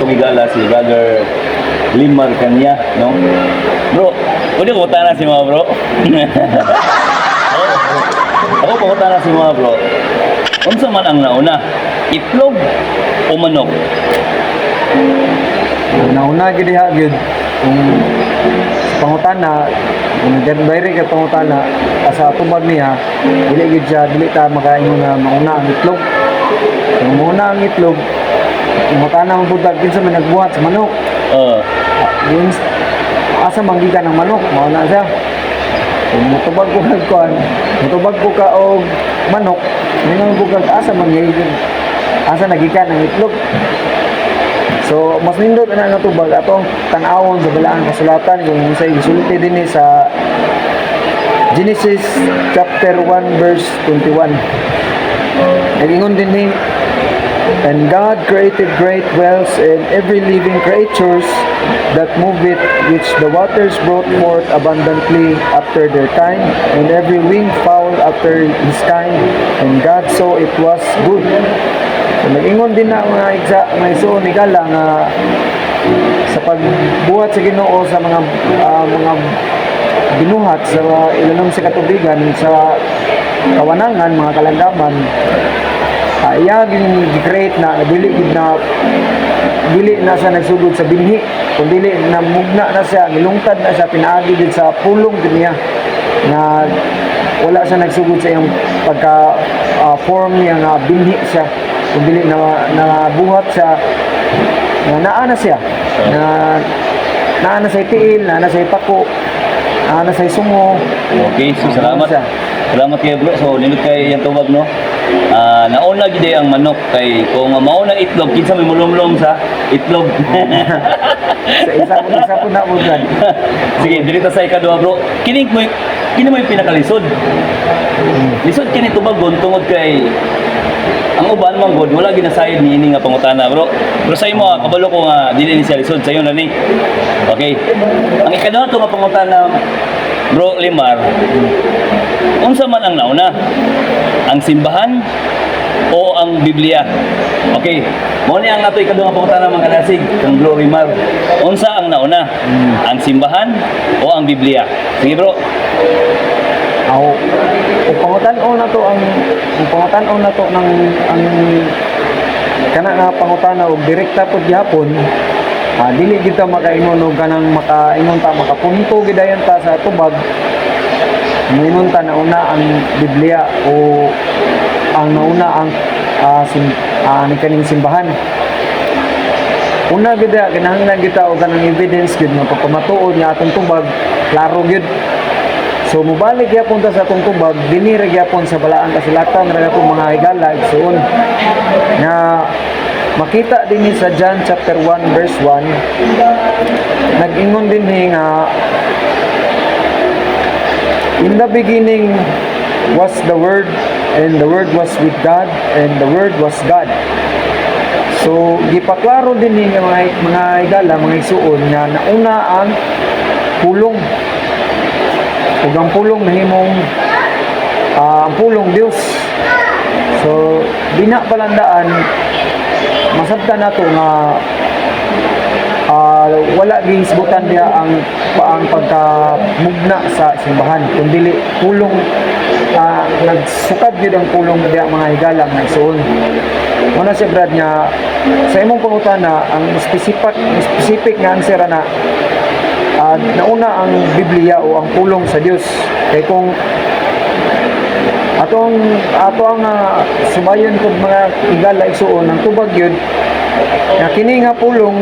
tumigala si Brother Limar kanya, no? Bro, pwede ko na si mga bro? Ako pangutan na si mga bro. Unsa man ang nauna? Itlog o manok? Nauna gid diha gid kung pangutana, kung nagbayri ka pangutana asa tubag niya, dili gid siya dili ta makaingon na mauna ang itlog. Kung mauna ang itlog, pangutana man budak kinsa man nagbuhat sa manok. Yun, asa manggikan ng manok, mauna siya. Kung mutubag ko nagkuhan, mutubag ko ka og manok, minang bugag asa manggikan, asa nagikan ng itlog. So, mas nindot na natubag atong tan-awon sa balaang kasulatan kung unsay gisulti dinhi sa Genesis chapter 1 verse 21. Nagingon dinhi, "And God created great whales and every living creatures that move it, which the waters brought forth abundantly after their kind, and every winged fowl after his kind. And God saw it was good." So, nag-ingon din na mga isuon ni Gala nga sa pagbuhat sa Ginoo sa mga binuhat sa ilalim sa katubigan sa kawanangan, mga kalandaman, iya gi-create na dili na siya nagsugod sa binhi, kung dili na mugna na siya, nilungtad na siya, pinaagi din sa pulong din niya na wala siya nagsugod sa iyang pagka form niya nga binhi siya, kung dili na buhat siya na naana siya na naana sa tiil, naana sa pako, naana sa sungo. Okay, so salamat. Salamat kayo bro. So nindot kay yung tubag, no? Nauna gid ang manok kay kung mauna itlog kinsa may mulumlum sa itlog. Sa isa po na mo dyan. Sige, dito sa ikaduha bro. Kini mo yung pinakalisod. Lisod kini tubagon tungod kay ang uban man god wala ginasayod ni ini nga pangutana bro. Pero sa imo kabalo ko nga dili ni siya lisod sayo na ni. Okay. Ang ikaduha to nga pangutana bro Limar. Unsa man ang nauna? Ang simbahan o ang Biblia? Okay. Mo ni ang ato ikaduha nga pangutana mga kanasig kang bro Limar. Unsa ang nauna? Ang simbahan o ang Biblia? Sige bro. Pangutan-on na to ng ang kana nga pangutana og direkta pud gyapon. Dili gid ta makaingon og kanang makaingon ta makapunto gid ayan ta sa tubag. Ingon ta na una ang Biblia o ang nauna ang kaning simbahan. Una gid kinahanglan gid ta og kanang evidence gid nga pagpamatuod nga atong tubag klaro gid. So mubalik gyapon ta sa atong tubag, dinira gyapon sa balaang kasulatan ra gyapon mga higala igsoon nga makita dinhi sa John chapter 1 verse 1. Nag-ingon dinhi nga in the beginning was the Word, and the Word was with God, and the Word was God. So gipaklaro dinhi nga mga higala, mga igsoon nga nauna ang pulong. Ug ang pulong nahimong ang pulong Dios. So dina palandaan masabtan nato nga wala gihisbutan diha ang pagkamugna sa simbahan, kundi pulong nagsukad gyud ang pulong diha mga higala nga igsoon. Una siya brad nga sa imong pangutana ang specific nga answer na nauna ang Biblia o ang pulong sa Dios. Kay kung ato ang sumayon kod mga higala igsoon ang tubag yun nga kini nga pulong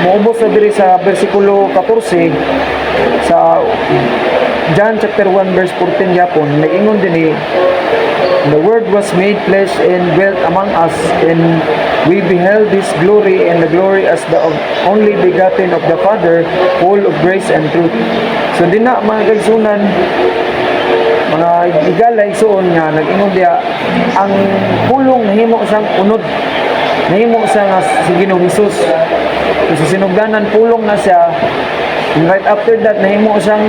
moubos sa diri sa bersikulo 14 sa John chapter 1 verse 14 yapon nag-ingon dinhi, "The Word was made flesh and dwelt among us, and we beheld His glory, and the glory as the only begotten of the Father, full of grace and truth." So din na mga kaigsunan, mga higala igsoon nga nag-ingon diha ang pulong nahimo siyang unod, nahimo siya nga si Ginoong Hesus. So sa sinugdanan pulong na siya, and right after that nahimo siyang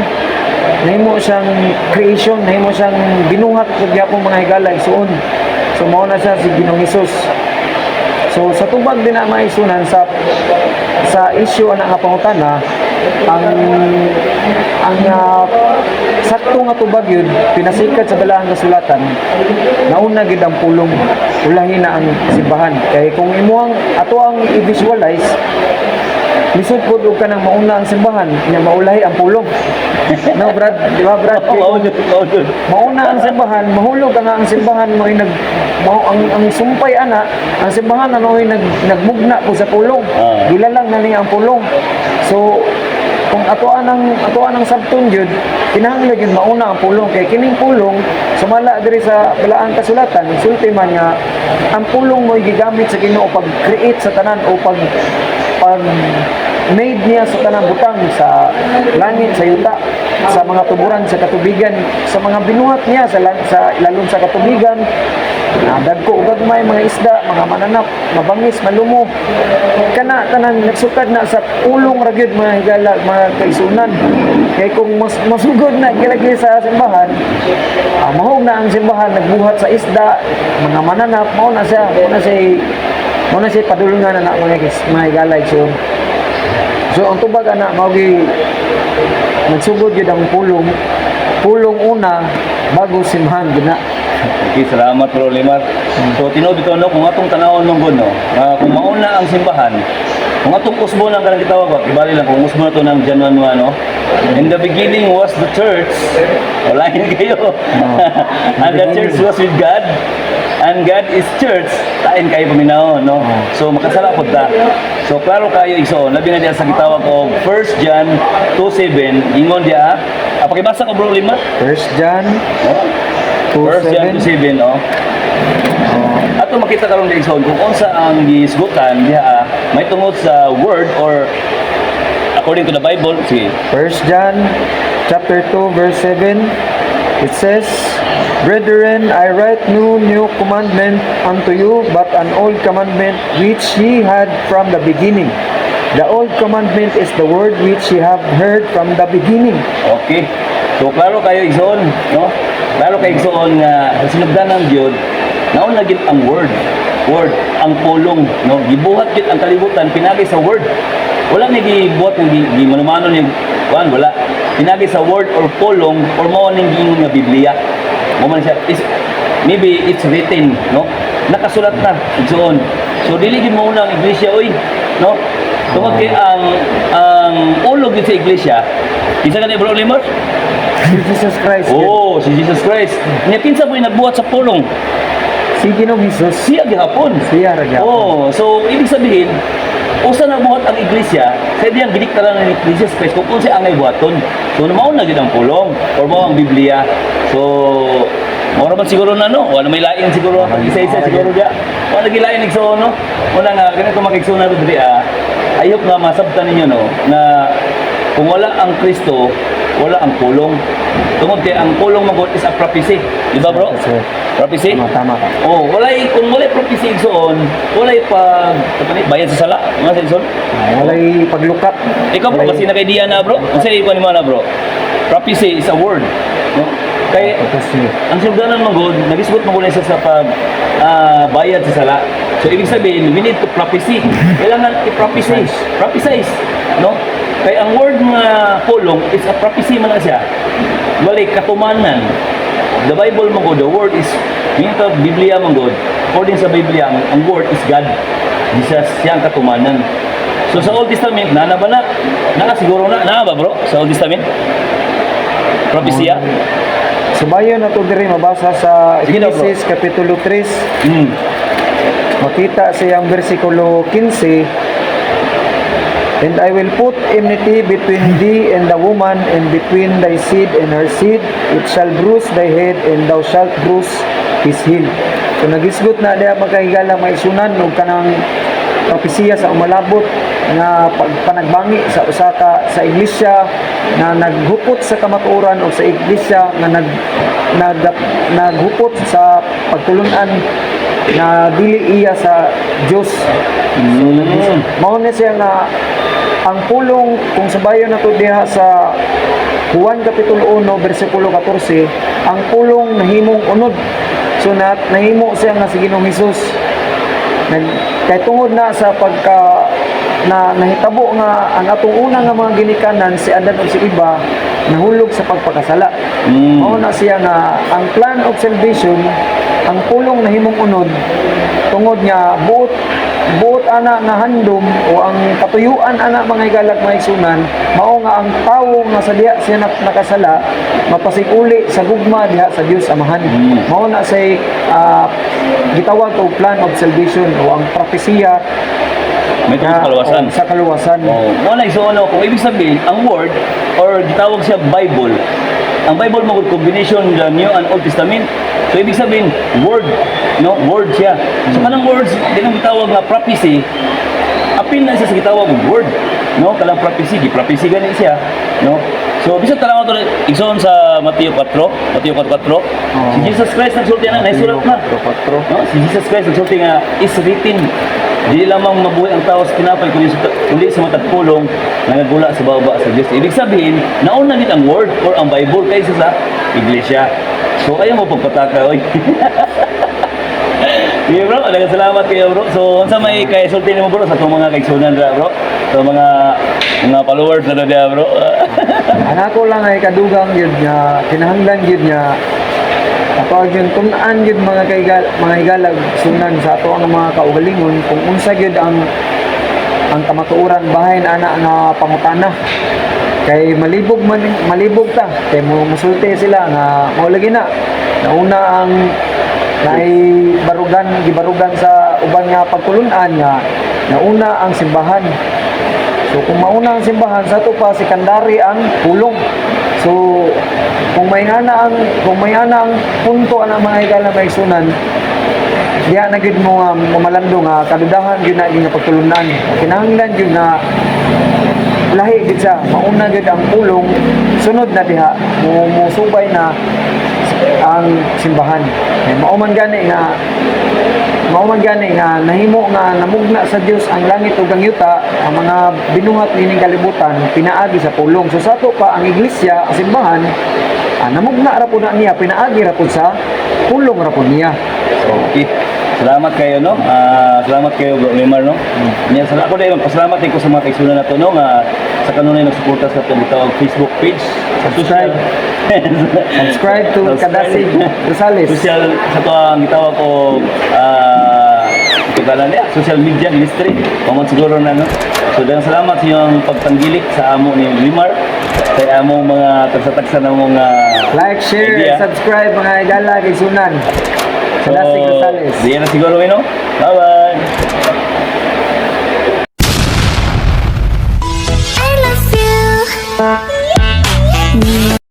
creation, nahimo siyang binuhat kung gyapon mga higala igsoon. So mao na siya si Ginoong Hesus. So sa tubag din na maisunan sa issue ana nga pangutana, ang sakto nga tubag yun pinasikat sa balaang kasulatan, nauna gid ang pulong, ulahin na ang simbahan. Kay kung imuang ato ang i-visualize, lisod po og kanang mauna ang simbahan, nya maulahi ang pulong. No, Brad, di ba, Brad? Kay kung mauna ang simbahan, mahulog ang simbahan mo ay ang sumpay ana, ang simbahan ano ay nagmugna po sa pulong. Gila lang na niya ang pulong. So kung atoan ang sabton jud, kinahanglan jud mauna ang pulong. Kay kining pulong sumala diri sa balaang kasulatan, sulti man nga ang pulong mo gigamit sa Ginoo pag create sa tanan o pag made niya sa tanang butang, sa langit, sa yuta, sa mga tuburan, sa katubigan, sa mga binuhat niya sa ilalom sa katubigan, dagko ug gagmay mga isda, mga mananap, mabangis, malumo, kana tanan nagsukad na sa ulong ra gyud mga higala, mga kaisunan. Kay kung masugod na gilagay sa simbahan, mahog na ang simbahan nagbuhat sa isda, mga mananap, mao na siya padulungan na mga higala. So ang tubag ana mao gi nagsugod gyud ang pulong una bago simbahan gid na. Okay, salamat Bro Limar. So tinuod dito no kung atong tanawon mong no, kung mauna ang simbahan, kung atong usbo lang kanang gitawag ba, ibali lang kung usbo na to ng January 1 no. In the beginning was the church. Wala yun kayo. And the church was with God. And God is church. Tain kayo paminaw, no? So makasala po ta. So klaro kayo iso. Labi na diya sa gitawag ko 1 John 2:7. Ingon diya. Pakibasa ko Bro Lima. 1 John 1 John 2:7, no? Ato makita karon diya iso kung unsa ang gisgutan diha may tungod sa word or according to the Bible. Sige. 1 John chapter 2 verse 7, it says, Brethren, I write no new commandment unto you, but an old commandment which ye had from the beginning. The old commandment is the word which ye have heard from the beginning. Okay. So klaro kayo igsoon, no? Klaro kayo igsoon nga sa sinugdan ng Dios, naon na gid ang word, ang pulong, no? Gibuhat gid ang kalibutan pinagi sa word. Wala ni gibuhat ng gimanumano ni kuan, wala. Pinagi sa word or pulong or mao ning giingon nga Biblia. Mo man siya maybe it's written, no? Nakasulat na igsoon. So dili gid mo ang iglesia oy, no? Tungod kay ang ulog gid sa iglesia, isa ka ni Bro Limor? Si Jesus Christ. Oh, si Jesus Christ. Nya kinsa mo nagbuhat sa pulong? Si Ginoong Jesus. Siya gihapon. Siya ra gyapon. Oh, so ibig sabihin, usa na buhat ang iglesia, sa diyang giniktaran ng iglesia space kung unsa ang buhaton. So mao na gid ang pulong or mao ang Biblia. So mao man siguro na no, wala may lain siguro ang isa-isa siguro dia. Wala gilain igsoon no. Una nga ganito makigsoon na diri ayok nga masabtan ninyo no na kung wala ang Kristo, wala ang pulong. Tungod kay ang pulong magod is a prophecy. Di ba bro? Prophecy? Tama ka. Oh, kung walay prophecy igsoon, walay bayad sa sala. Mga sa igsoon? Walay paglukat. Ikaw bro, kasi na kay Dian na bro. Kasi ikaw ni mana bro. Prophecy is a word. No? Kaya ang sugdanan magod, nagisgot mo sa bayad sa sala. So ibig sabihin, we need to prophecy. Kailangan i-prophesize. Prophesize. No? Kaya ang word nga pulong is a prophecy man na siya. Walay katumanan. The Bible man god, the word is minta Biblia man god. According sa Biblia, ang word is God. Jesus siya ang katumanan. So sa Old Testament, na ba na? Siguro na ba bro? Sa Old Testament? Propesya? Subayon na ito diri mabasa sa Sige daw, bro. Genesis Kapitulo 3. Makita siyang versikulo 15. And I will put enmity between thee and the woman, and between thy seed and her seed. It shall bruise thy head, and thou shalt bruise his heel. So nagisgot na diya magkahigala maisunan ug kanang propesiya sa umalabot nga pagpanagbangi sa sa iglesia na naghupot sa kamatuoran o sa iglesia nga naghupot sa pagtulunan na dili iya sa Dios. Mao na siya nga ang pulong kung subayon nato diha sa Juan Kapitulo 1 versikulo 14, ang pulong nahimong unod. So nahimo siya nga si Ginoong Hesus. kay tungod na sa pagka na nahitabo nga ang atong una nga mga ginikanan si Adan ug si Iba nahulog sa pagpakasala. Mao na siya nga ang plan of salvation, ang pulong nahimong unod tungod nga buot ana nga handom o ang katuyuan ana mga higalag mga igsunan, mao nga ang tawo nga sa diha siya nakasala mapasiguli sa gugma diha sa Dios Amahan. Mao na say gitawag og plan of salvation o ang propesiya May tungkol sa kaluwasan. sa kaluwasan. Oh, wala so ano, kung ibig sabihin, ang word or gitawag siya Bible. Ang Bible mo combination the New and Old Testament. So ibig sabihin, word, no, word siya. So kanang words, din ang gitawag nga prophecy. Apil na siya sa gitawag ng word, no? Kanang prophecy, prophecy gani siya, no? So bisan tanaw to igsoon sa Mateo 4, Mateo 4:4. Si Jesus Christ nagsulti na, naisulat na. No? Si Jesus Christ nagsulti nga is written. Di lamang mabuhay ang tao sa tinapay kundi sa matag pulong nagagula sa baba sa Diyos. Ibig sabihin, nauna gid ang word or ang Bible kaysa sa iglesia. So ayaw mo pagpataka oy. Yeah, bro, daghang salamat kayo bro. So unsa may kay sulti nimo bro sa itong mga kaigsunan ra bro? So mga followers na dia bro. Anako lang ay kadugang yun nga kinahanglan yun nga kapag yun tunan yun mga higalag sunan sa ato ang mga kaugalingon kung unsa yun ang kamatuoran bahin ana nga pangutana kay malibog ta kay musulti sila nga mao lagi na nauna ang gibarugan sa uban nga pagtulunan nga nauna ang simbahan. So kung mauna ang simbahan sa to pa sekondary ang pulong. So kung may ana ang punto ana mga higala may sunan diha na gid mo nga mamalando nga kadudahan gyud na nga pagtulunan. Kinahanglan gyud na lahi gid sa mauna gid ang pulong sunod na diha musubay na ang simbahan. Mauman gani nga nahimo nga namugna sa Dios ang langit ug ang yuta, ang mga binuhat nining kalibutan pinaagi sa pulong. So sa to pa ang iglesia, ang simbahan, namugna ra pud na niya, pinaagi ra pud sa pulong ra pud niya. So, okay. Salamat kayo no. Salamat kayo Bro Limar no. Niya salamat ko dai pasalamat ko sa mga kaigsunan nato no nga sa kanunay nagsuporta sa tawag Facebook page, sa social Subscribe to Kadasi Rosales. Social sa to ang gitawag ko kagalan niya, social media ministry. Paman siguro na no. So daghang salamat sa iyong pagtanggilik sa amo ni Limar. Sa among mga tagsa-tagsa na mga Like, share, idea. subscribe mga higala kaigsunan. Kadasi Rosales. Diyan na siguro no. Bye-bye.